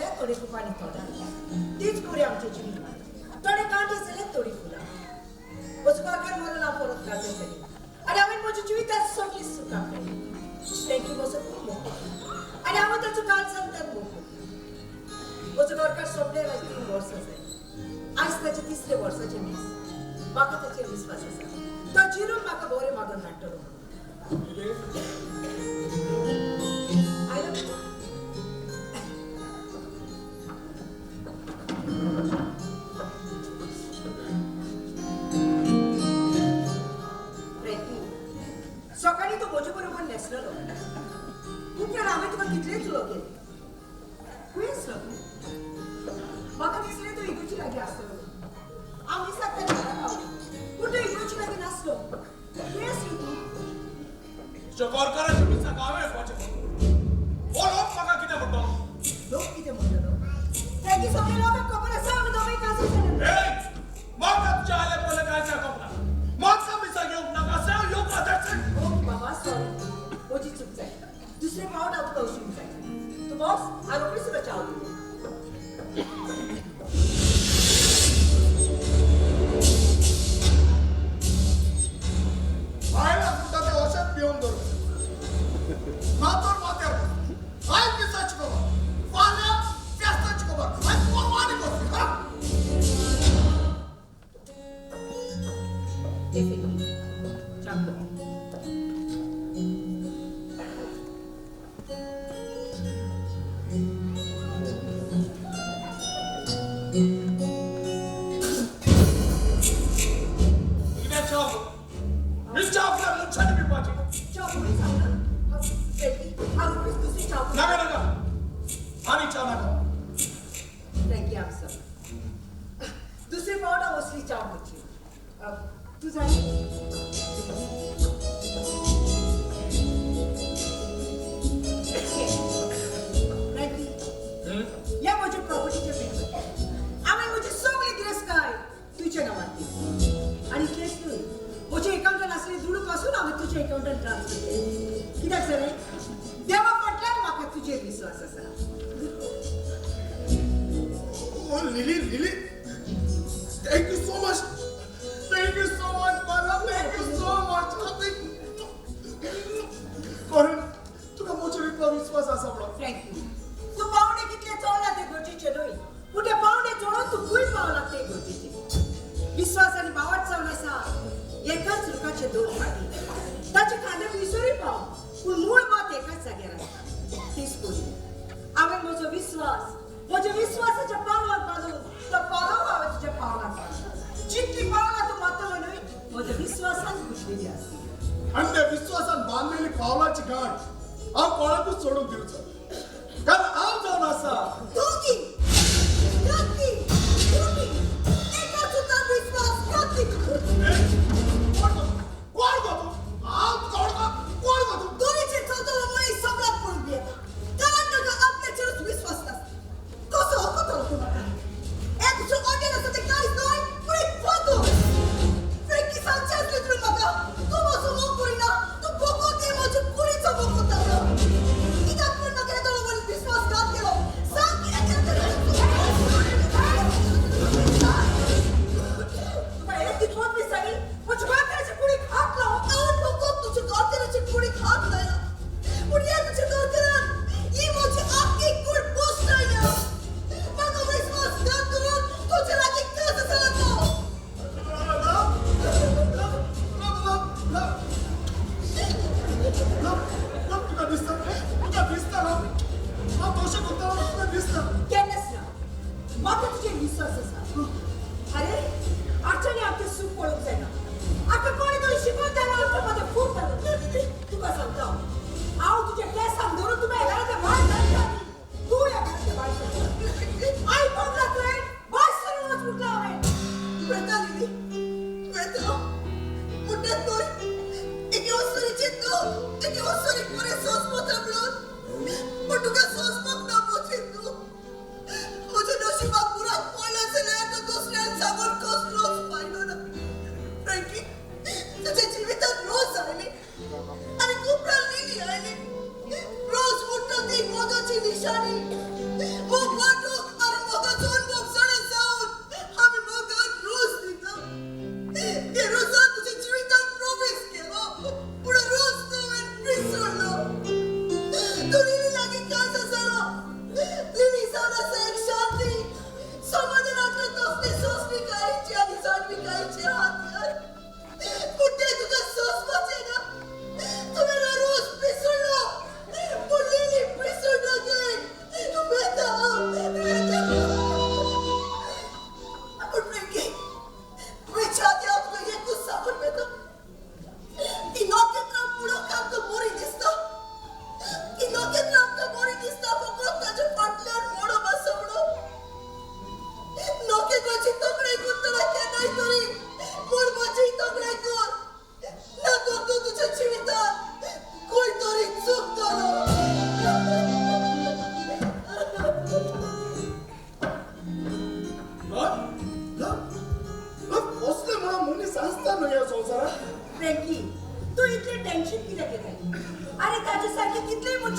जाल्यार थोडी कुपाणी तोडा तीच पुरी आमची जिवी थोडे कांटे जाल्यार थोडी फुलां वचपाकार मरण हांव परत गाजयतलें आनी हांवें म्हजी जिवितांत सगळी सुखां केली थँक्यू म्हजो खूब मोग आनी हांव ताचो काळ सांगतात मोग म्हजो घरकार सोंपलें आयज 3 वर्सां जालीं आयज ताचे 3रे वर्साचें दीस म्हाका ताचेर विस्वास आसा तो चिरून म्हाका बरें मागून धाडटलो सकाळी तो म्हजे बरोबर न्हेसलेलो उपरांत हांवें तुका कितलेच उलो केले खंय आसलो तूं म्हाका दिसलें तूं इगोची लागीं आसतलो हांव दिसाक ताच्या घरा पावलें पूण तूं इगोची लागीं नासलो खंय आसलो तूं गोरकाराच्या दिसाक हांवें येवपाचें हो लोक म्हाका कितें म्हणटलो लोक कितें म्हणटलो तेगे सगळे लोकांक खबर आसा आमी दोगांय काजू जाले म्हाका तुज्या आले पयले कांयच खबर ना म्हाका दिसाक येवंक नाका अशें हांव येवंक नाजाचें बाबा सॉरी म्हजी चूक जाली दुसरे फावट हांव तुका वचूंक जाय तूं बॉस हांव रोखडीच तुका च्या दिलें भायला सुद्धा ते अशेंच पिवन दवरता मातर माथ्यार आयज दिसाची खबर फाल्यां फेस्ताची खबर आयज परवानी करची हा डेफिनेटली च्या दुसरे फावट हांव असली च्या करची तूं जाणी फ्रँकी ह्या म्हज्या प्रॉपर्टीच्या पेपर हांवें म्हजी सगळी गिरेस्ताय तुज्या नांवार केली आनी इतलेंच न्हय म्हजे एकावंटान आसले दुडू पासून हांवें तुज्या एकावंटान ट्रान्सफर केलें कित्याक जालें देवा फाटल्यान म्हाका तुजेर विश्वास आसा Lily, thank you so much. Thank you so much, Mala. Thank you so much. कारण तुका म्हजेर इतलो विश्वास आसा म्हणून फ्रँकी तूं पावणे कितले चोळला ते गरजेचे न्हय पूण ते पावणे चोळून तूं खंय पावला ते गरजेचे विश्वास आनी बावट जावन आसा एकाच रुखाचे दोन फाटी ताचे खांदे विसरूय पाव पूण मूळ मात एकाच जाग्यार आसता तीच पळय हांवें म्हजो विश्वास म्हज्या विश्वासाच्या पावलांत बांदून तो पावलो हांवें तुज्या पावलांत बांदून जितली पावलां तूं मारतलो न्हय म्हज्या विश्वासान घुसलेली आसली आणि त्या विश्वासान बांधलेली पावलाची गाठ हांव कोणाकूच सोडून दिवचो कारण हांव जावन आसा दोगी एकाच उतर विश्वास दोगी कोण गो तू हांव तुका वळखता कोण गो तू दोरीचे चवथलो मनीस सगळ्यात पळून घेता कारण ताका आपल्याचेरच विश्वास नासता कसो होकतलो तूं म्हाका एक तुजो ऑर्डर आसा ते कांयच न्हय पूण एक फोटो फ्रँकी सांगचें आसलें तुवें म्हाका तूं म्हजो मोग पळयना तूं बोगोते म्हज्या कुडीचो मोग करतालो कित्याक तुवें म्हाका येदो विश्वासघात केलो सांग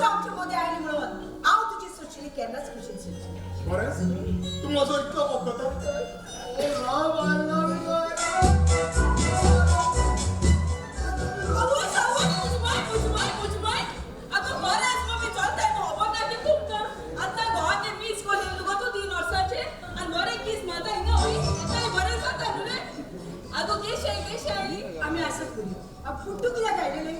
वर्षा आमच्या मध्ये आली म्हणून हांव तुजी सुटली केन्नाच कुशीन सुटली बरें तू माझो इतलो मोगता आम्ही असं करू फुट्टू कित्याक आयलेले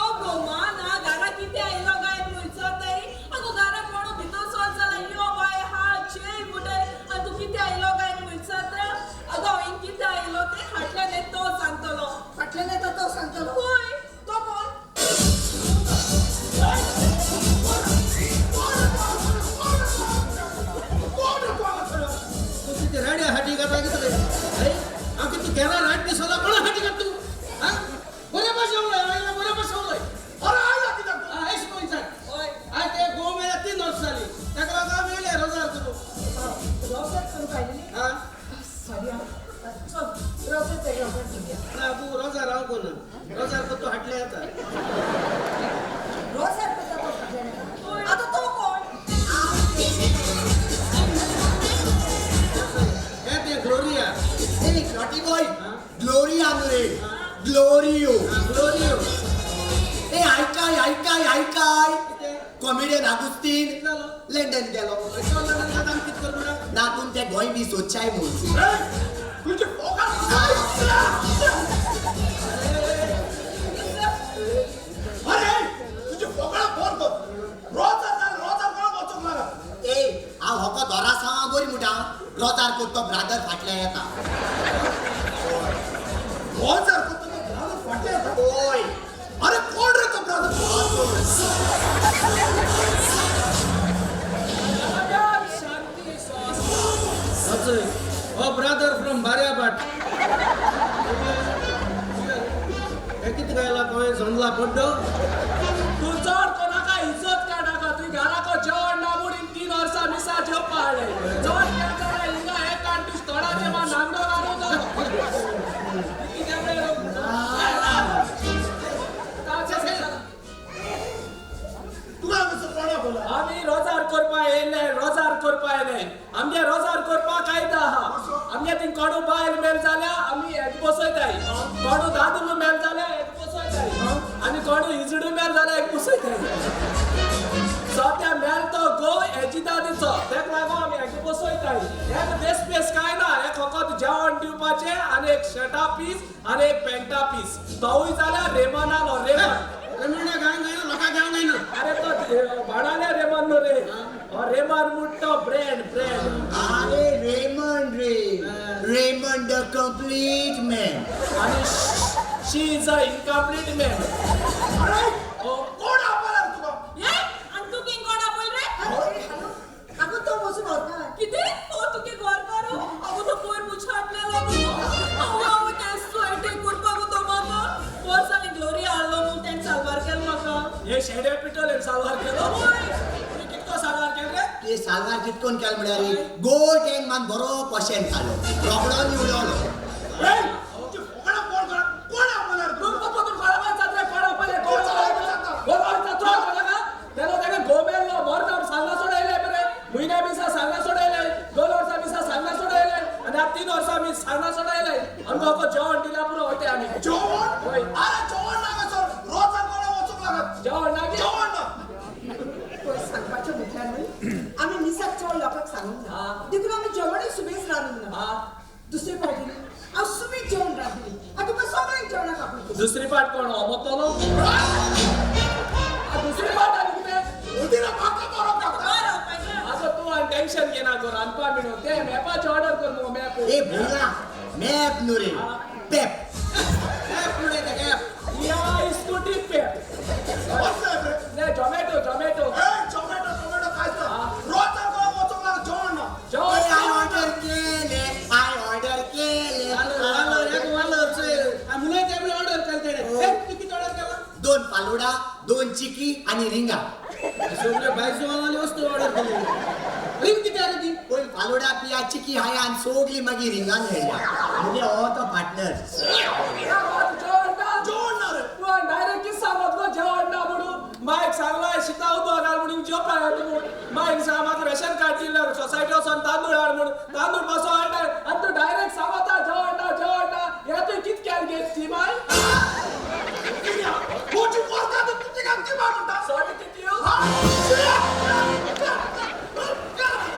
अगो मा ना घरा किती आयलो गाय म्हणचो तरी अगो घरा कोण भितर सोल जाला यो बाय हा चे मुडे आणि तू किती आयलो गाय म्हणचो तर अगो हांवें किती आयलो ते फाटल्यान तो सांगतलो फाटल्यान येता तो सांगतलो होय तो कोण किती राड्या हाटी गाता किती अरे आ किती केरा राट दिसला कोण हाटी गात तू हा बरे बसवलंय आईला बरे बसवलंय अरे आयला कित्याक तू आईस कोणचा होय आ ते गोमेला 3 वर्ष झाली त्याला का मेले रोजार करू रोजर करू पाहिजे हा सॉरी चल रोजर तरी आपण घेऊया ना तू रोजार राव कोण रोजार को तो हटले आता रोजर कसा तो फाटल्यान आता तो कोण हे ते ग्लोरिया ए नॉटी बॉय ग्लोरिया रे ग्लोरियो ग्लोरियो ए ऐकाय कॉमेडियन आगुस्तीन लंडन गेलो नातून ते गोंय बी सोदचाय म्हूण तुझे अरे तुझे फोकाळ फोन कर रोजार कोण वचूंक लागा ए हांव होको दोरा सांगा बरी मुटा रोजार करतो ब्रादर फाटल्या येता रोजार करतो तो ब्रादर फाटल्या येता ओय अरे कोण रे तो ब्रादर असं ओ ब्रदर फ्रॉम बार्याबाट हे किती गायला कोण झोंडला पड्डो तू चढ कोणाका इज्जत का नाका तू घराको जेवण नाबुडीन 3 वर्षा मिसा जेव पाळले चढ केला हिंगा हे कांटीस तोडाचे मा नांगडो गाडो तुला कसं कोणा बोला आम्ही रोजार करपा येले आमगे रोजार करपा कायदा आहा आमगे तीन कोडू बायल मेल जाल्या आम्ही एक बसयताय कोडू दादू मेल जाल्या एक बसयताय आणि कोडू इजडू मेल जाल्या एक बसयताय सध्या मेल तो गो हेची दादीचो तेक लागो आम्ही एक बसयताय एक बेस पेस काय ना एक फकत जेवण दिवपाचे आणि एक शर्टा पीस आणि एक पॅन्टा पीस तोय जाल्या रेमनालो रमणा गांग गायना लोका गांग गायना अरे तो भाडाल्या रेमन नो रे रेमन मुट्टो ब्रेड अरे रेमंड द कंप्लीट मॅन आणि शी इज अ इनकम्प्लीट मॅन अरे कोण आपला तुला ये आणि तू किंग कोण बोल रे अगो तो बसून होता किती ओ तू के गौर करो अगो तो पोर मुछाटलेला अगो केस तो एटे कुरपा गो तो मामा वर्षाने ग्लोरिया आलो मग त्यान सालवार केल माका हे शेडे पिटल हे सालवार केलो कितको सालवार केल रे ते सालवार कितकोन केल म्हळ्यार गोल गँग मान बरो पशेन खालो रोकडो निवडलो ए तुझे फोकळा कोण आपला तू पतो खळवा जात्रे खळा पले गोलवाचा तो का त्याला गोबेललो मोरदार सांगा सोडायले बरे महिना बिसा सांगा सोडायले 2 वर्षा बिसा सांगा सोडायले आणि 3 वर्षा मी सांगा सोडायले आणि बाबा जेवण दिला पुरो होते आम्ही जेवण अरे जेवण नागा सर रोज कोणा वचूक लागत जेवण नागे जेवण ना सांगपाचे म्हटल्यार आम्ही निसाक चोळ लोकांक सांगून ना देखून आम्ही जेवणही सुबेज रांदून ना दुसरे फावटी हांव सुबेज जेवण रांदली आनी तुका सगळ्यांक जेवणाक आपण दुसरी पाट कोण होमतलो दुसरी पाट आनी कितें उदिरा म्हाका बरो पडटा आता तू आणि टेन्शन घेना कर अनपा मिळो ते मॅपाची ऑर्डर कर मग मॅप ए भुला मॅप नो रे पेप पुढे ते गॅप या स्कूटी पे ने टोमॅटो ए टोमॅटो काय रोज कोणा वचूक लागत जेवण ना जेवण आय ऑर्डर केले वालर एक वालरचे आ मुले ते बी ऑर्डर करते रे तू किती ऑर्डर केला 2 फालुडा 2 चिकी आणि रिंगा सगळे बायजोवाली वस्तू ऑर्डर केली रिंग किती आली ती कोण फालुडा पिया चिकी हाय आणि सोगली मागी रिंगान हेळ्या म्हणजे हो तो पार्टनर